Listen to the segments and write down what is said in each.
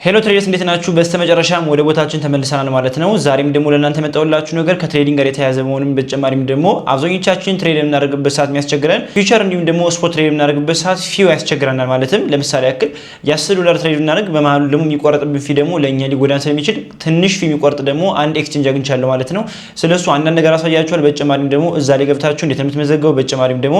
ሄሎ ትሬደርስ እንዴት ናችሁ? በስተመጨረሻም ወደ ቦታችን ተመልሰናል ማለት ነው። ዛሬም ደግሞ ለእናንተ መጣውላችሁ ነገር ከትሬዲንግ ጋር የተያያዘ መሆኑን በተጨማሪም ደግሞ አብዛኞቻችን ትሬድ የምናደርግበት ሰዓት የሚያስቸግረን ፊውቸር እንዲሁም ደግሞ ስፖት ትሬድ የምናደርግበት ሰዓት ፊው ያስቸግረናል። ማለትም ለምሳሌ ያክል የ$10 ትሬድ ብናደርግ በመሀሉ ደግሞ የሚቆረጥብን ፊ ደግሞ ለእኛ ሊጎዳን ስለሚችል ትንሽ ፊ የሚቆርጥ ደግሞ አንድ ኤክስቼንጅ አግኝቻለሁ ማለት ነው። ስለሱ አንዳንድ ነገር አሳያችኋል። በተጨማሪም ደግሞ እዛ ላይ ገብታችሁ እንዴት የምትመዘገቡ በተጨማሪም ደግሞ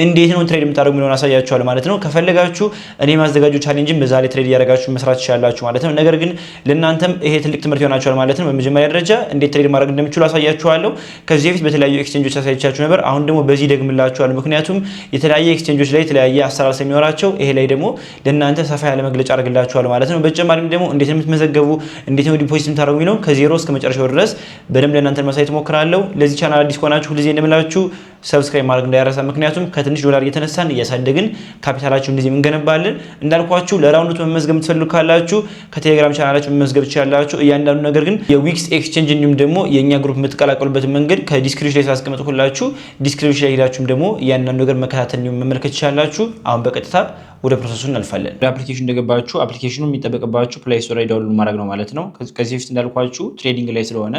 እንዴት ነው ትሬድ የምታደርጉ የሚለውን አሳያችኋል ማለት ነው። ከፈለጋችሁ እኔ ማዘጋጁ ቻሌንጅን በዛ ላይ ትሬድ ያደርጋችሁ መስራት ትችላላችሁ ማለት ነው። ነገር ግን ለእናንተም ይሄ ትልቅ ትምህርት ይሆናችኋል ማለት ነው። በመጀመሪያ ደረጃ እንዴት ትሬድ ማድረግ እንደምትችሉ አሳያችኋለሁ። ከዚህ በፊት በተለያዩ ኤክስቼንጆች አሳይቻችሁ ነበር። አሁን ደግሞ በዚህ ደግምላችኋለሁ። ምክንያቱም የተለያየ ኤክስቼንጆች ላይ የተለያየ አሰራር ስለሚኖራቸው ይሄ ላይ ደግሞ ለእናንተ ሰፋ ያለ መግለጫ አድርግላችኋለሁ ማለት ነው። በተጨማሪም ደግሞ እንዴት ነው የምትመዘገቡ፣ እንዴት ነው ዲፖዚት የምታደርጉ ነው ከዜሮ እስከ መጨረሻው ድረስ በደንብ ለእናንተ ማሳየት ሞክራለሁ። ለዚህ ቻናል አዲስ ከሆናችሁ ሁልጊዜ እንደምላችሁ ሰብስክራይብ ማድረግ እንዳይረሳ። ምክንያቱም ከትንሽ ዶላር እየተነሳን እያሳደግን ካፒታላችሁ እንደዚህ እንገነባለን። እንዳልኳችሁ ለራውንዱ መመዝገብ የምትፈልጉ ካላችሁ ከቴሌግራም ቻናላችሁ መመዝገብ ትችላላችሁ። እያንዳንዱ ነገር ግን የዊክስ ኤክስቼንጅ እንዲሁም ደግሞ የኛ ግሩፕ የምትቀላቀሉበት መንገድ ከዲስክሪፕሽን ላይ ሳስቀምጥኩላችሁ ዲስክሪፕሽን ላይ ሄዳችሁም ደግሞ እያንዳንዱ ነገር መከታተል እንዲሁም መመልከት ትችላላችሁ። አሁን በቀጥታ ወደ ፕሮሰሱ እናልፋለን። ወደ አፕሊኬሽን እንደገባችሁ አፕሊኬሽኑ የሚጠበቅባችሁ ፕሌይ ስቶር ላይ ዳውንሎድ ማድረግ ነው ማለት ነው። ከዚህ በፊት እንዳልኳችሁ ትሬዲንግ ላይ ስለሆነ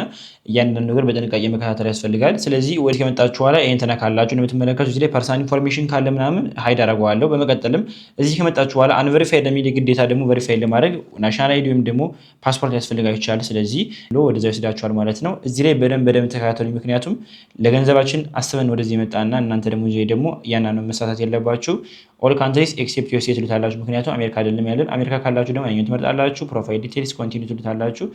እያንዳንዱ ነገር በጥንቃቄ መከታተል ያስፈልጋል። ስለዚህ ወዲህ ከመጣችሁ በኋላ ይሄን ተነካላችሁ እንደምትመለከቱት እዚህ ላይ ፐርሰናል ኢንፎርሜሽን ካለ ምናምን ሃይድ አደርገዋለሁ። በመቀጠልም እዚህ ከመጣችሁ በኋላ አንቨሪፋይድ የሚል ግዴታ ደግሞ ቨሪፋይ ለማድረግ ናሽናል አይዲ ወይም ደግሞ ፓስፖርት ያስፈልጋችሁ ይችላል። ስለዚህ ወደዛ ይወስዳችኋል ማለት ነው። እዚህ ላይ በደንብ ተከታተሉ። ምክንያቱም ለገንዘባችን አስበን ወደዚህ የመጣና እናንተ ደግሞ እዚህ ደግሞ ያናኑ መሳሳት የለባችሁ። ኦል ካንትሪስ ኤክሴፕት ዩኤስኤ ትሉታላችሁ። ምክንያቱም አሜሪካ አይደለም ያለን። አሜሪካ ካላችሁ ደግሞ ያኛውን ትመርጣላችሁ። ፕሮፋይል ዲቴይልስ ኮንቲኒው ትሉታላችሁ።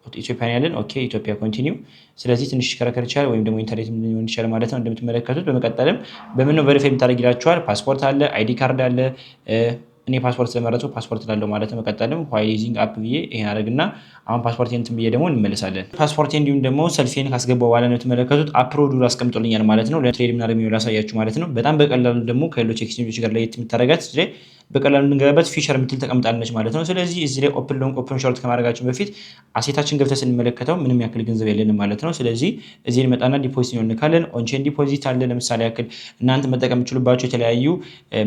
ኢትዮጵያን ያለን ኦኬ ኢትዮጵያ ኮንቲኒው። ስለዚህ ትንሽ ይሽከረከር ይችላል ወይም ደግሞ ኢንተርኔት ሊሆን ይችላል ማለት ነው እንደምትመለከቱት። በመቀጠልም በምን ነው ቬሪፋይ የምታደርግ ይላችኋል። ፓስፖርት አለ፣ አይዲ ካርድ አለ። እኔ ፓስፖርት ስለመረጥኩ ፓስፖርት ላለው ማለት ነው። መቀጠልም ዋይል ዩዚንግ አፕ ብዬ ይሄን አደርግና አሁን ፓስፖርቴን እንትን ብዬ ደግሞ እንመለሳለን። ፓስፖርቴ እንዲሁም ደግሞ ሰልፌን ካስገባው በኋላ ነው የምትመለከቱት አፕሎድ አስቀምጦልኛል ማለት ነው። ለትሬድ ምናምን የሚለው ላሳያችሁ ማለት ነው። በጣም በቀላሉ ደግሞ ከሌሎች ኤክስቼንጆች ጋር ለየት የምታደርጋት እዚህ ላይ በቀላሉ እንገባበት ፊቸር የምትል ተቀምጣለች ማለት ነው። ስለዚህ እዚህ ላይ ኦፕን ሎንግ ኦፕን ሾርት ከማድረጋችን በፊት አሴታችን ገብተን ስንመለከተው ምንም ያክል ገንዘብ የለንም ማለት ነው። ስለዚህ እዚህ እንመጣና ዲፖዚት ነው እንካለን። ኦንቼን ዲፖዚት አለ። ለምሳሌ ያክል እናንተ መጠቀም የምትችሉባቸው የተለያዩ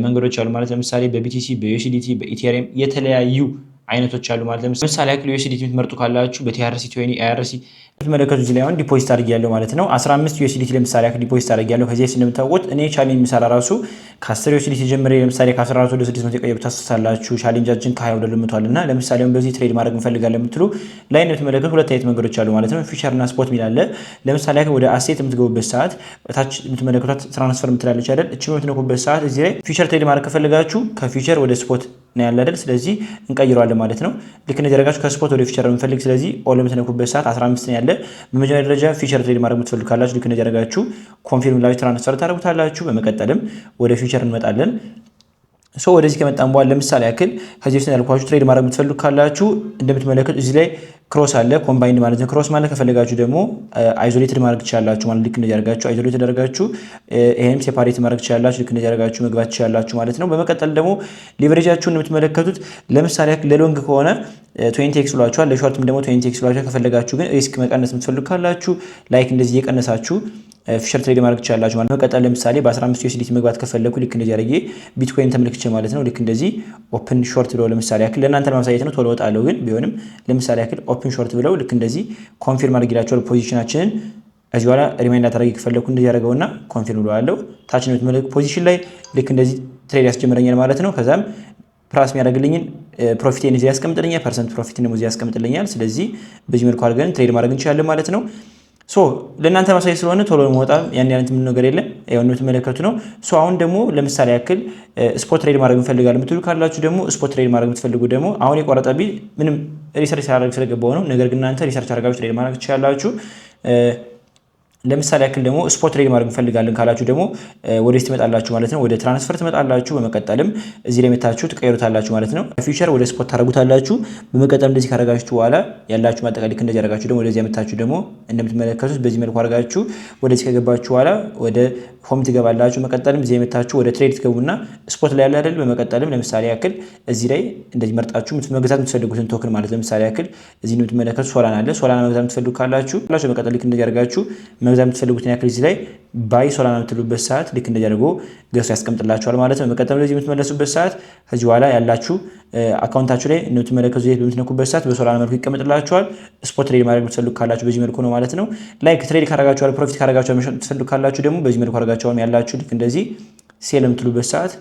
መንገዶች አሉ ማለት ለምሳሌ በቢቲሲ፣ በዩኤስዲቲ፣ በኢቴሪየም የተለያዩ አይነቶች አሉ ማለት ለምሳሌ ያክል ዩኤስዲቲ የምትመርጡ ካላችሁ በቲአርሲ ቶኒ አይአርሲ ተመለከቱ። እዚህ ላይ አሁን ዲፖዚት አድርጌያለሁ ማለት ነው። 15 ዩኤስዲቲ ለምሳሌ ያክል ዲፖዚት አድርጌያለሁ። ከዚህ እንደምታውቁት እኔ ቻሌንጅ የሚሰራ ራሱ ከ10 ዩኤስዲቲ ጀምሬ ለምሳሌ ከ14 ወደ 600 የቀየሩ ታስሳላችሁ። ቻሌንጃችን ከ20 ወደ 100 አለና ለምሳሌ አሁን በዚህ ትሬድ ማድረግ እንፈልጋለን የምትሉ ላይ ነው ተመለከቱ። ሁለት አይነት መንገዶች አሉ ማለት ነው። ፊቸር እና ስፖት ሚላለ። ለምሳሌ ያክል ወደ አሴት የምትገቡበት ሰዓት ታች የምትመለከቱት ትራንስፈር የምትላለች አይደል? እቺ የምትነኩበት ሰዓት እዚህ ላይ ፊቸር ትሬድ ማድረግ ከፈለጋችሁ ከፊቸር ወደ ስፖት ነው ያለ አይደል? ስለዚህ እንቀይረዋለን ማለት ነው። ልክ እንደዚህ አደረጋችሁ ከስፖት ወደ ፊቸር የምንፈልግ ስለዚህ ኦል የምትነኩበት ሰዓት 15 ነው ያለ። በመጀመሪያ ደረጃ ፊቸር ትሬድ ማድረግ የምትፈልጉ ካላችሁ ልክ እንደዚህ አደረጋችሁ ኮንፊርም ላይ ትራንስፈር ታደርጉታላችሁ። በመቀጠልም ወደ ፊቸር እንመጣለን። ወደዚህ ከመጣን በኋላ ለምሳሌ ያክል ከዚህ በፊት ያልኳችሁ ትሬድ ማድረግ የምትፈልጉ ካላችሁ እንደምትመለከቱ እዚህ ላይ ክሮስ አለ። ኮምባይንድ ማለት ነው። ክሮስ ማለት ከፈለጋችሁ ደግሞ አይዞሌትድ ማድረግ ትችላላችሁ ማለት ልክ እንደዚህ አደረጋችሁ አይዞሌትድ አደረጋችሁ። ይሄም ሴፓሬት ማድረግ ትችላላችሁ ልክ እንደዚህ አደረጋችሁ መግባት ትችላላችሁ ማለት ነው። በመቀጠል ደግሞ ሊቨሬጃችሁን የምትመለከቱት ለምሳሌ ያክል ለሎንግ ከሆነ 20x ብሏችኋል፣ ለሾርትም ደግሞ 20x ብሏችኋል። ከፈለጋችሁ ግን ሪስክ መቀነስ የምትፈልጉ ካላችሁ ላይክ እንደዚህ እየቀነሳችሁ ፊቸር ትሬድ ማድረግ ትችላላችሁ ማለት ነው። በመቀጠል ለምሳሌ በ15 ዩኤስዲቲ መግባት ከፈለኩ ልክ እንደዚህ አድርጌ ቢትኮይን ተመልክቼ ማለት ነው ልክ እንደዚህ ኦፕን ሾርት ብለው ለምሳሌ ያክል ለእናንተ ለማሳየት ነው ቶሎ ወጣለሁ ግን ቢሆንም ለምሳሌ ያክል ኦፕን ሾርት ብለው ልክ እንደዚህ ኮንፊርም አድርግ ይላችኋል ፖዚሽናችንን። እዚህ በኋላ ሪማይንድ አታደርግ ከፈለኩ እንደዚህ ያደርገውና ኮንፊርም ብለዋለሁ። ታች ነው የምትመለከቱ ፖዚሽን ላይ ልክ እንደዚህ ትሬድ ያስጀምረኛል ማለት ነው። ከዛም ፕራስ የሚያደርግልኝን ፕሮፊቴን እዚህ ያስቀምጥልኛል፣ ፐርሰንት ፕሮፊትን ደግሞ እዚህ ያስቀምጥልኛል። ስለዚህ በዚህ መልኩ አድርገን ትሬድ ማድረግ እንችላለን ማለት ነው። ለእናንተ ማሳየት ስለሆነ ቶሎ መውጣ ያን ያንት ምን ነገር የለም ያው ነው ተመለከቱ ነው። አሁን ደግሞ ለምሳሌ ያክል ስፖት ትሬድ ማድረግ እንፈልጋለን የምትሉ ካላችሁ ደግሞ ስፖት ትሬድ ማድረግ የምትፈልጉ ደግሞ አሁን የቆረጠብኝ ምንም ሪሰርች አደረግ ስለገባው ነው። ነገር ግን እናንተ ሪሰርች አድርጋችሁ ትሬድ ማድረግ ትችላላችሁ። ለምሳሌ ያክል ደግሞ ስፖት ትሬድ ማድረግ እንፈልጋለን ካላችሁ ደግሞ ወደዚህ ትመጣላችሁ ማለት ነው። ወደ ትራንስፈር ትመጣላችሁ። በመቀጠልም እዚህ ላይ መታችሁ ትቀይሩታላችሁ ማለት ነው። ፊቸር ወደ ስፖት ታደርጉታላችሁ። በመቀጠል እንደዚህ ካደረጋችሁ በኋላ ያላችሁ ማጠቃለል እንደዚህ አደረጋችሁ ደግሞ ወደዚህ መታችሁ ደግሞ እንደምትመለከቱት በዚህ መልኩ አድርጋችሁ ወደዚህ ከገባችሁ በኋላ ወደ ሆም ትገባላችሁ። መቀጠልም እዚህ መታችሁ ወደ ትሬድ ትገቡና ስፖት ላይ ያለ አይደል? በመቀጠልም ለምሳሌ ያክል እዚህ ላይ እንደዚህ መርጣችሁ መግዛት የምትፈልጉትን ቶክን ማለት ለምሳሌ ያክል እዚህ ነው የምትመለከቱት ሶላና አለ። ሶላና መግዛት የምትፈልጉ ካላችሁ በመቀጠል ልክ እንደዚህ አድርጋችሁ መግዛት የምትፈልጉትን ያክል እዚህ ላይ ባይ ሶላና የምትሉበት ሰዓት ልክ እንደዚህ አድርጎ ገዝቶ ያስቀምጥላችኋል ማለት ነው። በመቀጠል ለዚህ የምትመለሱበት ሰዓት ከዚህ በኋላ ያላችሁ አካውንታችሁ ላይ እንደምትመለከቱ ይሄ በምትነኩበት ሰዓት በሶላና መልኩ ይቀመጥላችኋል። ስፖት ትሬድ ማድረግ የምትፈልጉ ካላችሁ በዚህ መልኩ ነው ማለት ነው። ላይክ ትሬድ ካረጋችኋል ፕሮፊት ካረጋችኋል መሸጥ የምትፈልጉ ካላችሁ ደግሞ በዚህ መልኩ አረጋችኋል ያላችሁ ልክ እንደዚህ ሴል የምትሉበት ሰዓት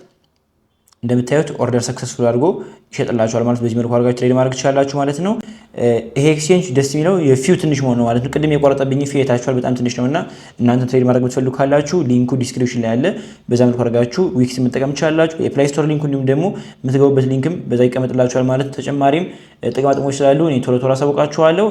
እንደምታዩት ኦርደር ሰክሰስፉል አድርጎ ይሸጥላችኋል ማለት በዚህ መልኩ አድርጋችሁ ትሬድ ማድረግ ትችላላችሁ ማለት ነው። ይሄ ኤክስቼንጅ ደስ የሚለው የፊው ትንሽ መሆኑ ነው ማለት ነው። ቅድም የቆረጠብኝ ፊው የታችኋል በጣም ትንሽ ነውና እናንተ ትሬድ ማድረግ የምትፈልጉ ካላችሁ ሊንኩ ዲስክሪፕሽን ላይ አለ። በዛ መልኩ አድርጋችሁ ዊክስ መጠቀም ትችላላችሁ። የፕሌይ ስቶር ሊንኩ እንዲሁም ደግሞ የምትገቡበት ሊንክም በዛ ይቀመጥላችኋል ማለት ነው። ተጨማሪም ጥቅማ ጥቅሞች ስላሉ እኔ ቶሎ ቶሎ አሳውቃችኋለሁ።